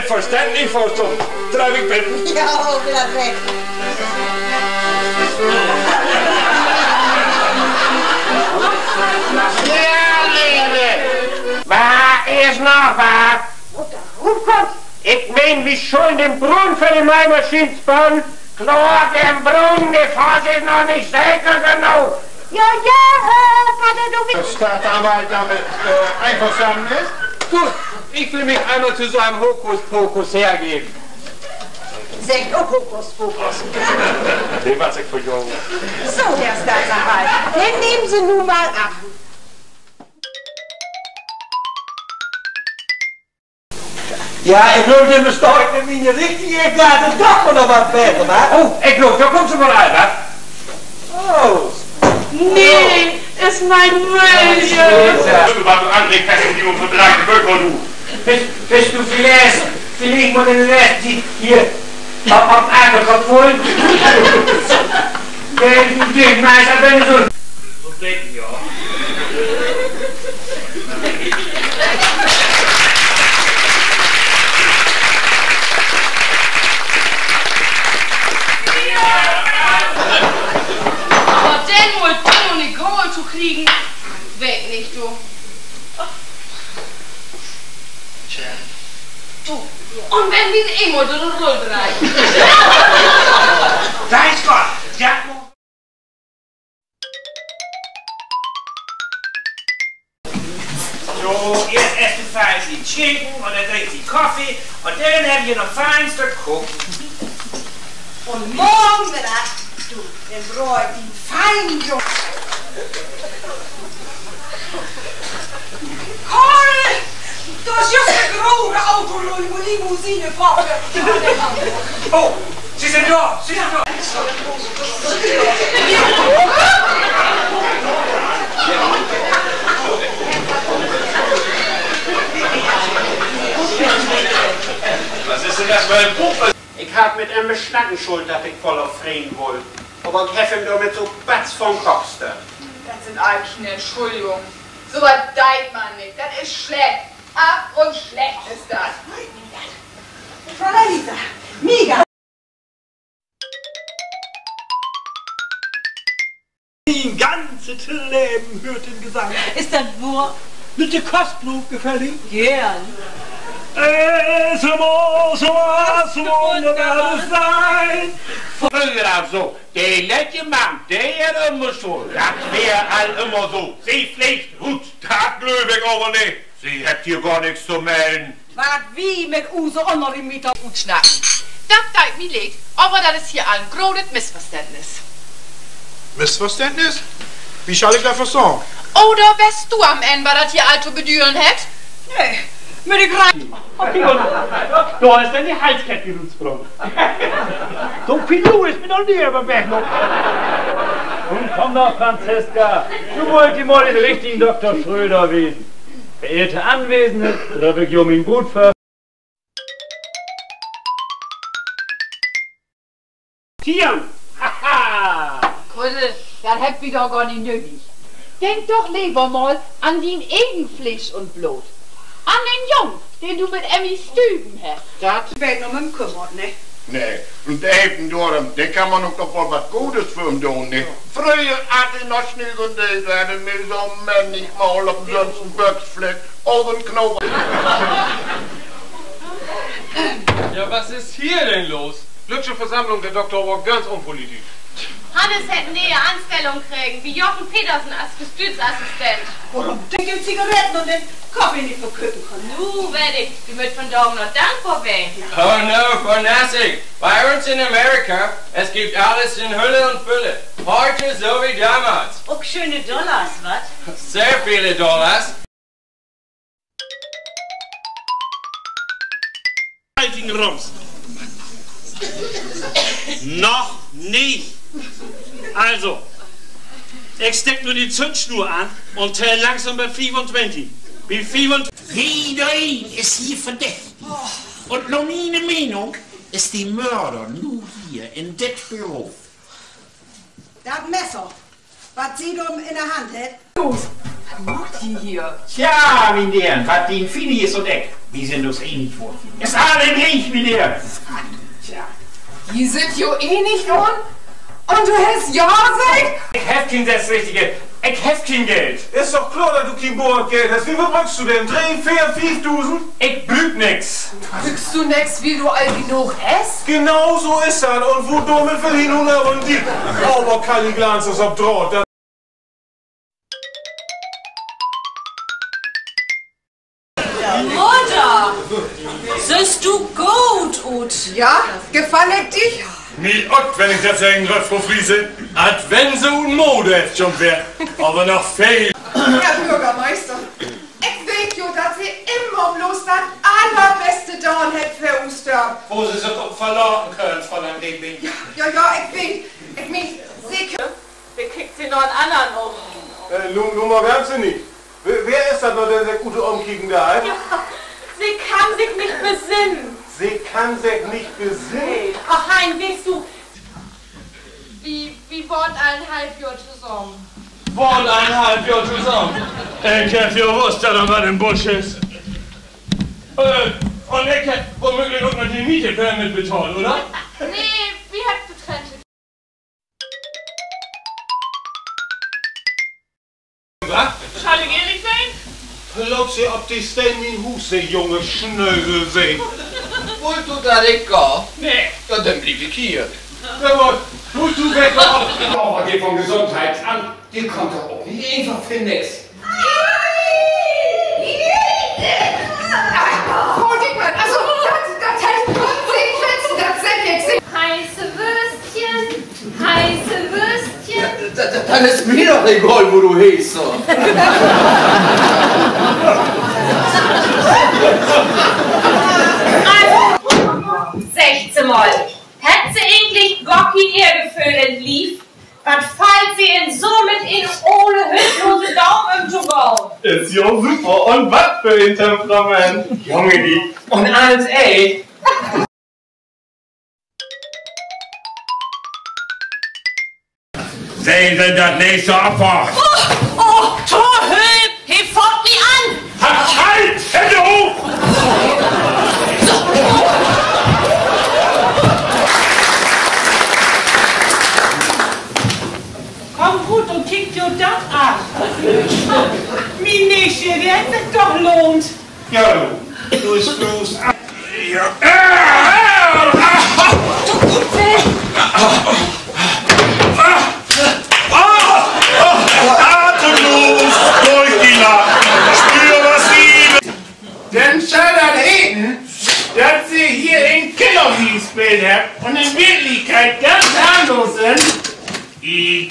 Selbstverständlich, Frau Stumm. Darf ich bitten? Ja, auch wieder weg. Ja, Liebe. Was ist noch was? Ich mein, wie schon den Brunnen für die Malmaschine zu bauen. Klar, den Brunnen, die Fass ist noch nicht sicher genug. Ja, Vater, du Der Staatsanwalt damit einverstanden ist? Gut, ich will mich einmal zu so einem Hokuspokus hergeben. Sagt auch Hokuspokus. Den was ich für Jungen. So, Herr Staatsanwalt, den nehmen Sie nun mal ab. Ja, ich glaube, dem ist doch in meine richtige Karte doch noch was besser, wa? Oh, ich glaube, da kommst du mal rein, wa? Oh. Nee, ist mein William. Du warst doch anregt, dass du die unvertragte Böcker, du. Bist du vielleicht mal den Rest hier auf Ackerkopf holen? Du Dickmeister, wenn du so denken, ja. Aber den wohl Tim und Nicole zu kriegen, weg nicht, du. Du, und wenn wir immer durch den Rüll reichen. Weiß Gott, ja. So, jetzt esst ihr fein die Chicken und dann trinkt ihr Kaffee und dann habt ihr noch feinster Kuchen. Und morgen wieder, du, den Bräut, den feinen Jungen. Karl, du hast just eine große Autolimousine gebraucht. Oh, Sie sind da, Sie sind da. Was ist denn das für ein Buch? Ich hab mit einem Beschnacken schuld, dass ich voll auf Frieden wollte. Aber ich hab ihm damit so Batz vom Kopf da. Das sind eigentlich eine Entschuldigung. So was deit man nicht. Das ist schlecht. Ab und schlecht ist das. Fräulein Lisa, mega. Mein ganzes Leben hört den Gesang. Ist das nur? Mit der Kostprobe gefällig? Gern. Es muss wunderbar sein. Früher so, der letzte Mann, der immer so, das wäre all immer so. Sie pflegt gut, das glaube ich aber nicht. Sie habt hier gar nichts zu melden. Was wie mit Use unter dem Mieter? Gut schnacken. Das deit mir liegt, aber das ist hier ein großes Missverständnis. Missverständnis? Wie soll ich das versorgen? Oder weißt du am Ende, was das hier also bedüren hat? Nee, mit den Greinen. Okay, und da ist dann die Halskette rausgebracht. So Pilou ist mir noch nie über Weg noch. Und komm doch, Franziska. Du wolltest mal den richtigen Dr. Schröder wissen. Verehrte Anwesende, darf ich um ihn gut ver... Tieren! Haha! Kuddel, das habt ihr doch gar nicht nötig. Denk doch lieber mal an den Egenfleisch und Blut. An den Jungen, den du mit Emmy Stüben hast. Das wird noch mit dem Kümmert, ne? Nee, und eben darum, den kann man doch wohl was Gutes für ihn tun, ne? Früher hatte ich noch schnell und die werden mir so männlich mal auf dem sonst Böcksfleck auf den Knochen. Ja, was ist hier denn los? Glücksche Versammlung, der Doktor war ganz unpolitisch. Hannes hätte näher Anstellung kriegen, wie Jochen Petersen als Gestützassistent. Warum den die Zigaretten und den Kaffee nicht verkünden können? Du, werd ich, die mit von Daumen noch dankbar werden. Oh no, for nothing. Bei uns in Amerika, es gibt alles in Hülle und Fülle. Heute so wie damals. Auch schöne Dollars, was? Sehr viele Dollars. Heiligen Rums. Noch nicht. Also, ich steck nur die Zündschnur an und zähl langsam bei 25. Wie 25? Jeder ein ist hier verdächtig. Und nach meiner Meinung ist die Mörder nur hier in das Büro. Das Messer, was sie da in der Hand hat. Was macht die hier? Tja, mein Herren, was den Fini ist und Eck. Wir sind uns eh nicht vor. Ist alle nicht wie dir. Tja. Die sind jo eh nicht wohn. Und du hast ja gesagt? Ich hab kein das Richtige. Ich hab kein Geld. Ist doch klar, dass du kein Bordgeld hast. Wie viel brauchst du denn? 3, 4, 5.000? Ich büg nix. Bügst du nix, wie du all genug hast? Genau so ist das. Und wo damit will hin und her und die. Aber Kali Glanz ist ob Draht. Mutter, siehst du gut, Ut? Ja, gefällt dich? Mir ott, wenn ich das sagen darf, Frau Friese. Als wenn so ein Mode schon wär. Aber noch viel. Herr Bürgermeister, ich weiß jo, dass sie immer bloß das allerbeste Dorn hätt für Ostern. Wo sie sich verlauten können von einem Ding. Ja, ich weiß. Ich mein, sie können... Wer kriegt sie noch einen anderen um? Nun mal ganz nicht. Wer ist das noch, der gute Umkicken da hat? Ja, sie kann sich nicht besinnen. Sie kann sich nicht besinnen. Ach, Hein, weißt du, Wie wollt 1,5 Jahr zusammen? Wollt 1,5 Jahr zusammen? Ich hab ja gewusst, dass er was im Busch ist. Und ich hab womöglich auch noch die Miete mit bezahlt, oder? Nee, wir habt getrennt. Was? Soll ich ehrlich sein? Glaub sie, ob die Stein wie Huse, junge Schnösel sehen. Wollt du da nicht gehen? Nee. Ja, dann blieb ich hier. Tust du weg auf? Aber geht vom Gesundheitsamt. Die kommt doch auch nicht einfach für nix. Frau Dickmann, also, das heißt Konsequenzen, das sind jetzt... Heiße Würstchen. Dann ist mir doch egal, wo du hieß. So. Also, 16 Mal. Hätt sie eigentlich Gocki Erdgefühl lief, was fällt sie in somit in ohne hilflose Daumen im Jugau? Ist ja super. Und was für ein Temperament. Junge, die. Und als ey. Sehen Sie das nächste Abfahrt. Oh, Torhüb, he fährt mich an. Halt! Hände hoch! Komm gut und kick dir das an. Mein Nächchen, der hat sich doch lohnt. Ja, du bist bloß. Atemlos durch die Nacht. Spür was Liebe. Dann soll das reden, dass sie hier in Killerby gespielt habt und in Wirklichkeit ganz harmlos sind. He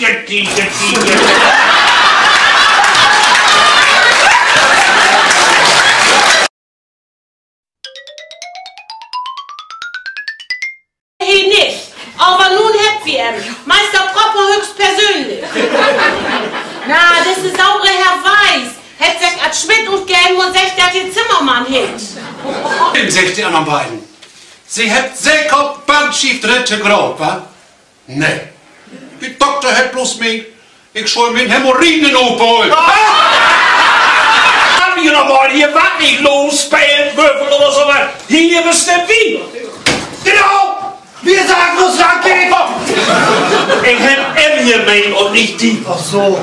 nicht, aber nun habt wir ihn. Meister Propper höchstpersönlich. Na, das ist saure Herr Weiß. Hätt sich als Schmidt und gern nur sagt, dass ihr Zimmermann hit. Wem sagt die anderen beiden? Sie hat sicher Bandschiff dritte Grad, wa? Nee. Die Doktor hat bloß mich. Ich soll mit Hämorrhoiden aufholen. Haben wir nochmal hier was nicht los, Spellenwürfel oder so was? Hier bestimmt wie? Genau! Wir sagen uns, was geht! Ich hab M gemeint und nicht die. Ach so.